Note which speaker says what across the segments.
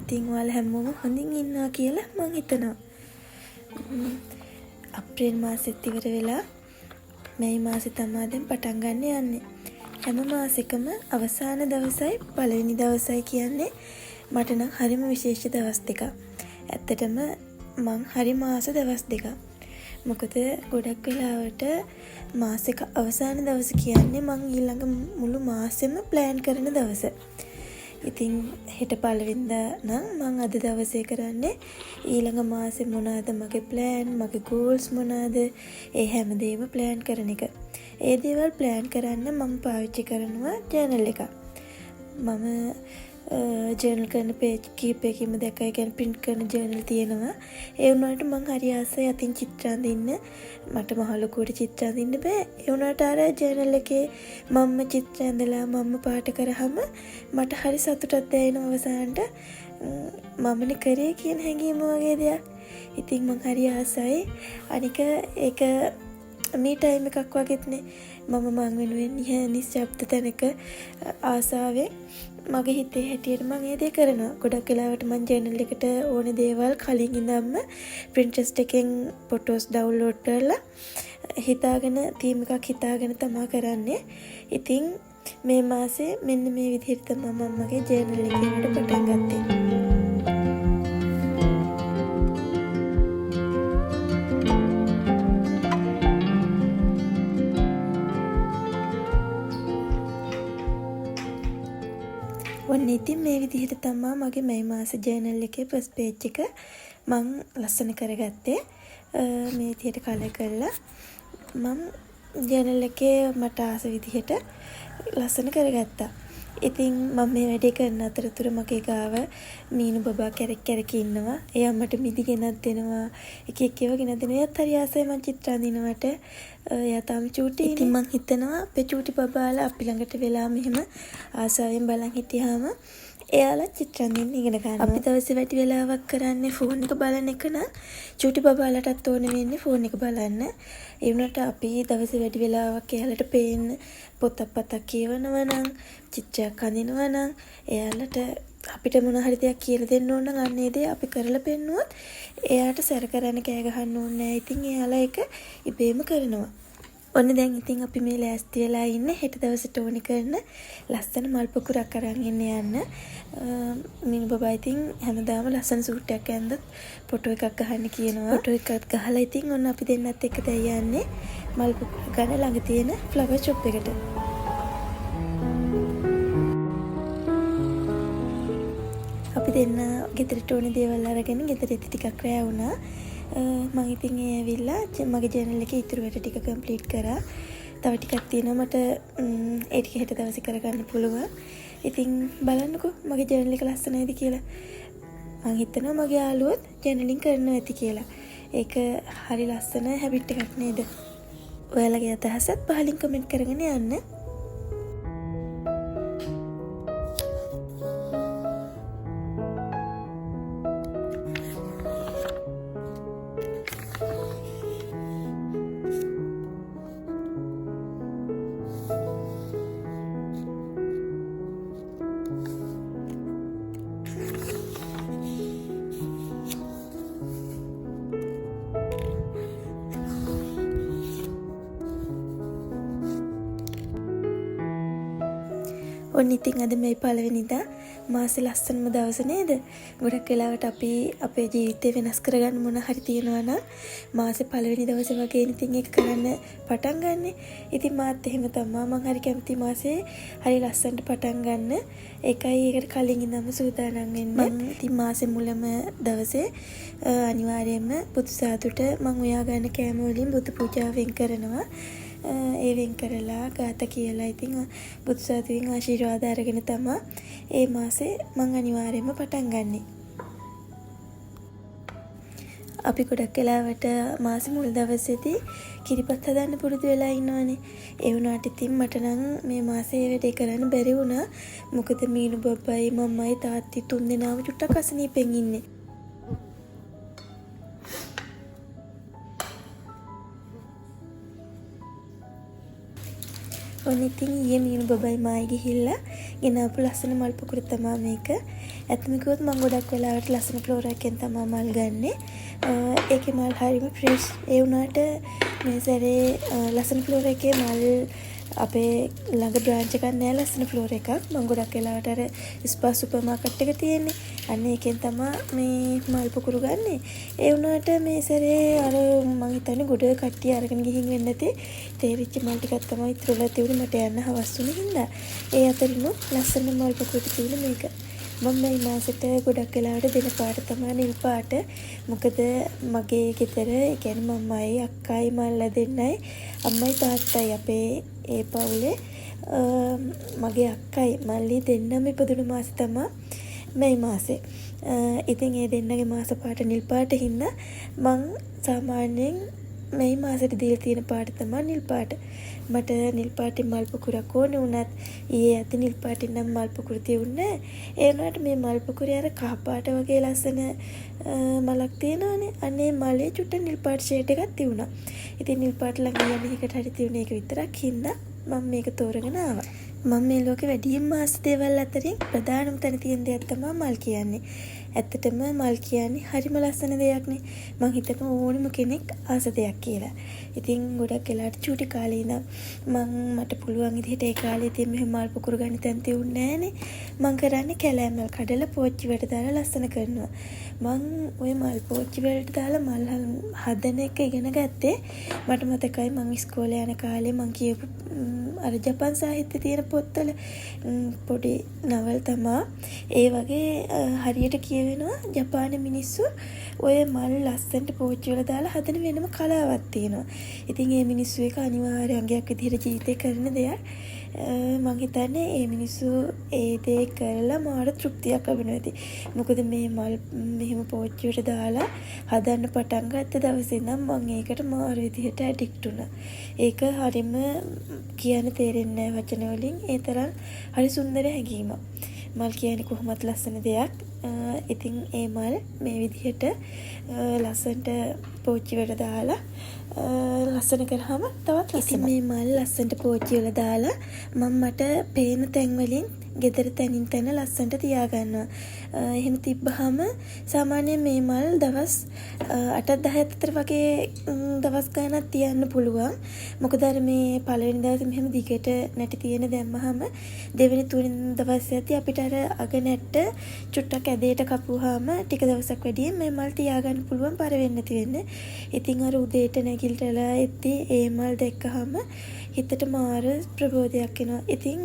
Speaker 1: ඉතින් ඔයාලා හැමෝම හොඳින් ඉන්නවා කියලා මං හිතනවා. අප්‍රේල් මාසෙත් ඉවර වෙලා මැයි මාසෙ තමයි දැන් පටන් ගන්න යන්නේ. හැම මාසෙකම අවසාන දවසයි පළවෙනි දවසයි කියන්නේ මට නම් හරිම විශේෂ දවස් දෙකක්. ඇත්තටම මං හරි මාස දවස් දෙකක්. මොකද ගොඩක් වෙලාවට මාසෙක අවසාන දවස කියන්නේ මං ඊළඟ මුළු මාසෙම ප්ලෑන් කරන දවස. ඉතින් හෙට පළවෙනිදා නම් මං අද දවසේ කරන්නේ ඊළඟ මාසෙ මොනවාද මගේ ප්ලෑන්, මගේ ගෝල්ස් මොනවාද, ඒ හැමදේම ප්ලෑන් කරන එක. ඒ දේවල් ප්ලෑන් කරන්න මම පාවිච්චි කරනවා ජර්නල් එකක්. මම ජර්නල් කරන පේජ් කීපයකින්ම දැක්කයි කියන්නේ ප්‍රින්ට් කරන ජර්නල් තියෙනවා. ඒ වුණාට මං හරි ආසයි අතින් චිත්‍ර අඳින්න. මට මහ ලොකුවට චිත්‍ර අඳින්න බෑ. ඒ වුණාට අර ජර්නල් එකේ මම්ම චිත්‍ර ඇඳලා මම්ම පාට කරාම මට හරි සතුටක් දැනෙනවා අවසානට. මමනේ කරේ කියන හැඟීම වගේ දෙයක්. ඉතින් මං හරි ආසයි. අනික ඒක මේ ටයිම් එකක් වගේත්නේ. මම මං වෙනුවෙන් නිශ්ශබ්ද තැනක ආසාවෙන් මගේ හිතේ හැටියට මම ඒ දේ කරනවා. ගොඩක් වෙලාවට මම ජර්නල් එකට ඕන දේවල් කලින් ඉඳන්ම Pinterest එකෙන් ෆොටෝස් ඩවුන්ලෝඩ් කරලා හිතාගෙන තීම් එකක් හිතාගෙන තමයි කරන්නේ. ඉතින් මේ මාසේ මෙන්න මේ විදිහට තමයි මම මගේ ජර්නල් එකේ වැඩ පටන් ගත්තේ. ඔන්න ඉතින් මේ විදිහට තමයි මගේ මේ මාස ජර්නල් එකේ ෆස්ට් පේජ් එක මං ලස්සන කරගත්තේ. මේ විදිහට කලර් කරලා මම ජර්නල් එකේ මට ආස විදිහට ලස්සන කරගත්තා. ඉතින් මම මේ වැඩේ කරන අතරතුර මගේ ගාව මීනු බබා කැරක් ඉන්නවා. එයා මට මිදි ගෙනත් දෙනවා. එක ඒවා ගෙනත් දෙනවා. එයාත් හරි ආසයි මං චිත්‍ර අඳිනවට. එයා තාම චූටි. ඉතින් මං හිතනවා අපේ චූටි බබාලා අපි ළඟට වෙලා මෙහෙම ආසාවෙන් බලන් හිටියාම එයාලා චිත්‍ර අඳින්න ඉගෙන ගන්නවා. අපි දවසේ වැඩි වෙලාවක් කරන්නේ ෆෝන් එක බලන එක නම් චූටි බබාලටත් ඕනේ වෙන්නේ ෆෝන් එක බලන්න. ඒ වුණාට අපි දවසේ වැඩි වෙලාවක් එයාලට පේන්න පොතක් කියවනවා නම් චිත්‍රයක් අඳිනවා නම් එයාලට අපිට මොන හරි දෙයක් කියලා දෙන්න ඕන නම් අන්න ඒ දේ අපි කරලා පෙන්නුවොත් එයාට සැර කරන්න කෑ ගහන්න ඕනේ නැහැ. ඉතින් එයාලා ඒක ඉබේම කරනවා. ඔන්න දැන් ඉතින් අපි මේ ලෑස්ති වෙලා ඉන්නේ හෙට දවසට ඕනි කරන ලස්සන මල් පොකුරක් අරන් යන්න. මිනු බබා ඉතින් හැමදාම ලස්සන සූට් එකක් ඇඳලා ෆොටෝ එකක් ගහන්න කියනවා. ෆොටෝ එකක් ගහලා ඉතින් ඔන්න අපි දෙන්නත් එක්ක දැන් යන්නේ මල් පොකුර ගන්න ළඟ තියෙන ෆ්ලවර් ෂොප් එකට. අපි දෙන්න ගෙදරට ඕනේ දේවල් අරගෙන ගෙදර ඉති ටිකක් රැ වුණා. මම ඉතින් ඒ ඇවිල්ලා මගේ ජර්නල් එකේ ඉතුරු වැඩ ටික කම්ප්ලීට් කරා. තව ටිකක් තියෙනවා මට ඒ ටික හෙට දවසේ කරගන්න පුළුවන්. ඉතින් බලන්නකෝ මගේ ජර්නල් එක ලස්සනයිද කියලා. මම හිතනවා මගේ යාළුවොත් ජර්නලින් කරනවා ඇති කියලා. ඒක හරි ලස්සන හැබිට් එකක් නේද? ඔයාලගේ අදහසත් පහලින් කමෙන්ට් කරගෙන යන්න. ඔන්න ඉතින් අද මේ පළවෙනිදා මාසේ ලස්සනම දවස නේද? ගොඩක් වෙලාවට අපි අපේ ජීවිතේ වෙනස් කරගන්න මොන හරි තියනවා නම් මාසේ පළවෙනි දවසේ වගේ ඉතින් ඒක කරන්න පටන් ගන්න. ඉතින් මාත් එහෙම තමයි. මම හරි කැමති මාසේ හරි ලස්සනට පටන් ගන්න. ඒකයි ඒකට කලින් ඉඳන්ම සූදානම් වෙන්නේ. මම ඉතින් මාසේ මුලම දවසේ අනිවාර්යයෙන්ම බුදු සාදුට මම උයා ගන්න කෑම වලින් බුදු පූජාවෙන් කරනවා. ඒ වෙන් කරලා ගාත කියලා ඉතින් බුදු සාදුවෙන් ආශිර්වාද අරගෙන තමයි ඒ මාසේ මං අනිවාර්යයෙන්ම පටන් ගන්නෙ. අපි ගොඩක් වෙලාවට මාසේ මුල් දවසේදී කිරිපත් හදන්න පුරුදු වෙලා ඉන්නවනේ. ඒ වුණාට ඉතින් මට නම් මේ මාසේ වැඩේ කරන්න බැරි වුණා. මොකද මීනු බබ්බයි මම්මයි තාත්ති තුන් දෙනාම චුට්ටක් අසනීපෙන් ඉන්නේ. ඔන්න ඉතින් ඊයේ මීනු බබයි මායි ගිහිල්ලා ගෙනාපු ලස්සන මල් පොකුර තමයි මේක. ඇත්තම කිව්වොත් මම ගොඩක් වෙලාවට ලස්සන ෆ්ලෝරා එකෙන් තමයි මල් ගන්නෙ. ඒකේ මල් හරිම ෆ්‍රෙෂ්. ඒ වුණාට මේ සැරේ ලස්සන ෆ්ලෝරා එකේ මල් අපේ ළඟ බ්‍රාන්ච් එකක් නෑ ලස්සන ෆ්ලෝරා එකක්. මම ගොඩක් වෙලාවට අර ස්පා සුපර් මාකට් එක තියෙන්නේ. අන්න ඒකෙන් තමයි මේ මල් පුකුරු ගන්නෙ. ඒ වුණාට මේ සැරේ අර මම හිතන්නේ ගොඩ කට්ටිය අරගෙන ගිහින් වෙන්නේ නැති තේරිච්ච මල් ටිකක් තමයි ඉතුරුලා තිබුණේ මට යන්න හවස් වුණේ හින්දා. ඒ අතරිනුත් ලස්සන මල් පුකුරු තිබුණේ මේක. මම මේ මාසෙට ගොඩක් වෙලාවට දෙන පාට තමයි නිල් පාට. මොකද මගේ ගෙදර ඒ කියන්නේ මමයි අක්කයි මල්ලා දෙන්නයි අම්මයි තාත්තයි අපේ ඒ පවුලේ මගේ අක්කයි මල්ලි දෙන්නම ඉපදුණු මාසෙ තමයි මේ මාසේ. ඉතින් ඒ දෙන්නගේ මාස පාට නිල් පාට හින්දා මං සාමාන්‍යයෙන් මේ මාසෙට දීලා තියෙන පාට තමයි නිල් පාට. මට නිල් පාටින් මල් පුකුරක් ඕනේ වුණත් ඊයේ ඇති නිල් පාටින් නම් මල් පුකුරු තියුන්නේ නැහැ. ඒ වුණාට මේ මල් පුකුරේ අර කහ පාට වගේ ලස්සන මලක් තියෙනවානේ. අනේ මලේ චුට්ට නිල් පාට ෂේඩ් එකක් තියුණා. ඉතින් නිල් පාට ළඟ යන්නේ එකට හරි තියුණ එක විතරක් හින්දා මම මේක තෝරගෙන ආවා. මම මේ ලෝකේ වැඩිම ආස දේවල් අතරින් ප්‍රධානම තැන තියෙන දෙයක් තමයි මල් කියන්නේ. ඇත්තටම මල් කියන්නේ හරිම ලස්සන දෙයක්නේ. මං හිතනවා ඕනම කෙනෙක් ආස දෙයක් කියලා. ඉතින් ගොඩක් වෙලාවට චූටි කාලේ ඉඳන් මට පුළුවන් විදිහට ඒ කාලේ තියෙන මෙහෙම මල් පුකුරු ගන්න තැන් තියුන්නේ නැහනේ. මං කරන්නේ කැලෑමල් කඩලා පෝච්චි වලට දාලා ලස්සන කරනවා. මං ওই මල් පෝච්චි වලට දාලා මල් හදන එක ඉගෙන ගත්තේ මට මතකයි මං ඉස්කෝලේ යන කාලේ මං කියපු අර ජපන් සාහිත්‍ය තියෙන පොත්වල පොඩි නවල් තමා. ඒ වගේ හරියට කියවෙනවා ජපානයේ මිනිස්සු ඔය මල් ලස්සනට පෝච්චි වල දාලා හදන වෙනම කලාවක් තියෙනවා. ඉතින් මේ මිනිස්සු එක අනිවාර්ය අංගයක් විදිහට ජීවිතේ කරන දෙයක්. මං හිතන්නේ මේ මිනිස්සු ඒ දේ කරලා මාර තෘප්තියක් ලැබෙනවා ඇති. මොකද මේ මල් මෙහෙම පෝච්චි වලට දාලා හදන්න පටන් ගත්ත දවසේ ඉඳන් මං ඒකට මාර විදිහට ඇඩික්ට් වුණා. ඒක හරිම කියන්න තේරෙන්නේ නැහැ වචන වලින්. ඒ තරම් හරි සුන්දර හැඟීමක්. මල් කියන්නේ කොහොමත් ලස්සන දෙයක්. ඉතින් ඒ මල් මේ විදිහට ලස්සනට පෝච්චි වලට දාලා ලස්සන කරාම තවත් ලස්සනයි. ඉතින් මේ මල් ලස්සනට පෝච්චි වල දාලා මට පේන තැන් වලින් ගෙදර තැනින් තැන ලස්සනට තියාගන්නවා. එහෙම තිබ්බහම සාමාන්‍යයෙන් මේ මල් දවස් 8-10 අතර වගේ දවස් ගණනක් තියන්න පුළුවන්. මොකද අර මේ පළවෙනි දවසේ මෙහෙම දිගට නැටි තියෙන දැම්මහම දෙවෙනි තුන්වෙනි දවසේදී අපිට අර අග නැට්ට චුට්ටක් ඇදේට කපුවාම ටික දවසක් වැඩියෙන් මේ මල් තියාගන්න පුළුවන් පර වෙන්නේ නැති වෙන්නේ. ඉතින් අර උදේට නැගිටලා එද්දී ඒ මල් දැක්කහම හිතට මාර ප්‍රබෝධයක් එනවා. ඉතින්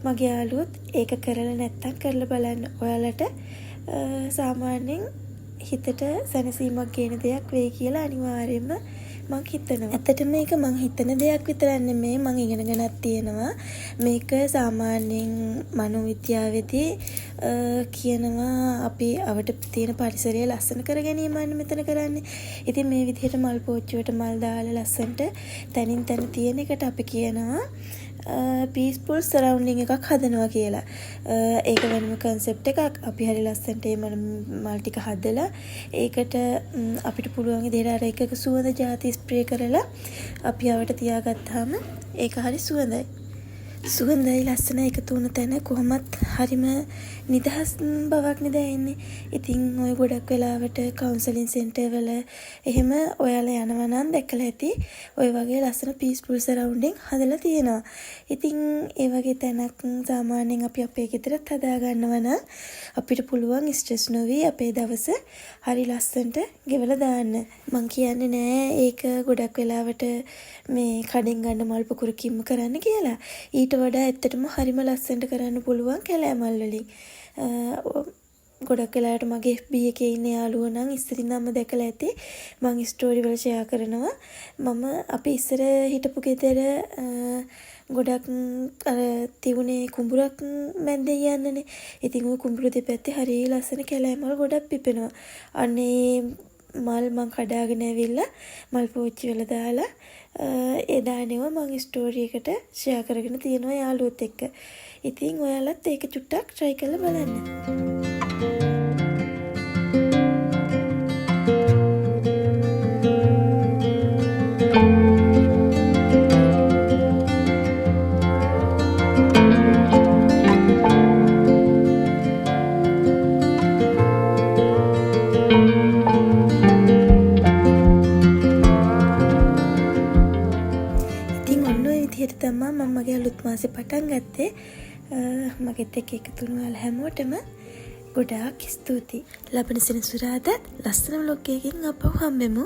Speaker 1: මගේ යාළුවොත් ඒක කරලා නැත්තම් කරලා බලන්න. ඔයාලට සාමාන්‍යයෙන් හිතට සැනසීමක් ගේන දෙයක් වෙයි කියලා අනිවාර්යයෙන්ම මං හිතනවා. ඇත්තටම මේක මං හිතන දෙයක් විතරක් නෙමෙයි මං ඉගෙනගෙනත් තියෙනවා. මේක සාමාන්‍යයෙන් මනෝවිද්‍යාවේදී කියනවා අපි අවට තියෙන පරිසරය ලස්සන කර ගැනීමයි මෙතන කරන්නේ. ඉතින් මේ විදිහට මල් පෝච්චියට මල් දාලා ලස්සනට තනින් තන තියෙන එකට අපි කියනවා පීස්ෆුල් සරවුන්ඩින් එකක් හදනවා කියලා. ඒක වෙනම කන්සෙප්ට් එකක්. අපි හරි ලස්සනට මේ මල් ටික හදලා ඒකට අපිට පුළුවන් විදිහට අර එකක සුවඳ ಜಾති ස්ප්‍රේ කරලා අපි අවට තියාගත්තාම ඒක හරි සුවඳයි. සුවඳයි ලස්සන එකතු වුණ තැන කොහොමත් හරිම නිදහස් බවක් නේද එන්නේ. ඉතින් ඔය ගොඩක් වෙලාවට කවුන්සලින් සෙන්ටර් වල එහෙම ඔයාලා යනවා නම් දැකලා ඇති. ඔය වගේ ලස්සන පීස්ෆුල් සරවුන්ඩින් හදලා තියෙනවා. ඉතින් ඒ වගේ තැනක් සාමාන්‍යයෙන් අපි අපේ ගෙදරත් හදා ගන්නවා නම් අපිට පුළුවන් ස්ට්‍රෙස් නොවි අපේ දවස හරි ලස්සනට ගෙවලා දාන්න. මං කියන්නේ නෑ ඒක ගොඩක් වෙලාවට මේ කඩෙන් ගන්න මල් පුකුරකින්ම කරන්න කියලා. ඊට වඩා ඇත්තටම හරිම ලස්සනට කරන්න පුළුවන් කැලෑමල් වලින්. ගොඩක් වෙලාවට මගේ FB එකේ ඉන්න යාළුවෝ නම් ඉස්සරින්දම දැකලා ඇති. මං ස්ටෝරි වල ෂෙයා කරනවා. මම අපි ඉස්සර හිටපු ගෙදර ගොඩක් අර තිබුණේ කුඹුරක් මැද්දේ යන්නනේ. ඉතින් ওই කුඹුර දෙපැත්තේ හරිය ලස්සන කැලෑමල් ගොඩක් පිපෙනවා. අනේ මල් මං කඩාගෙන ඇවිල්ලා මල් පෝච්චි වල දාලා එදානෙව මං ස්ටෝරි එකට ෂෙයා කරගෙන තියෙනවා යාළුවොත් එක්ක. ඉතින් ඔයාලත් ඒක චුට්ටක් try කරලා බලන්න. මගේ අලුත් මාසේ පටන් ගත්තේ. මගෙත් එක්ක එකතු වුණු ඔයාලා හැමෝටම ගොඩාක් ස්තුතියි. ලබන සෙනසුරාදාත් ලස්සන ව්ලොග් එකකින් අපව හම්බෙමු.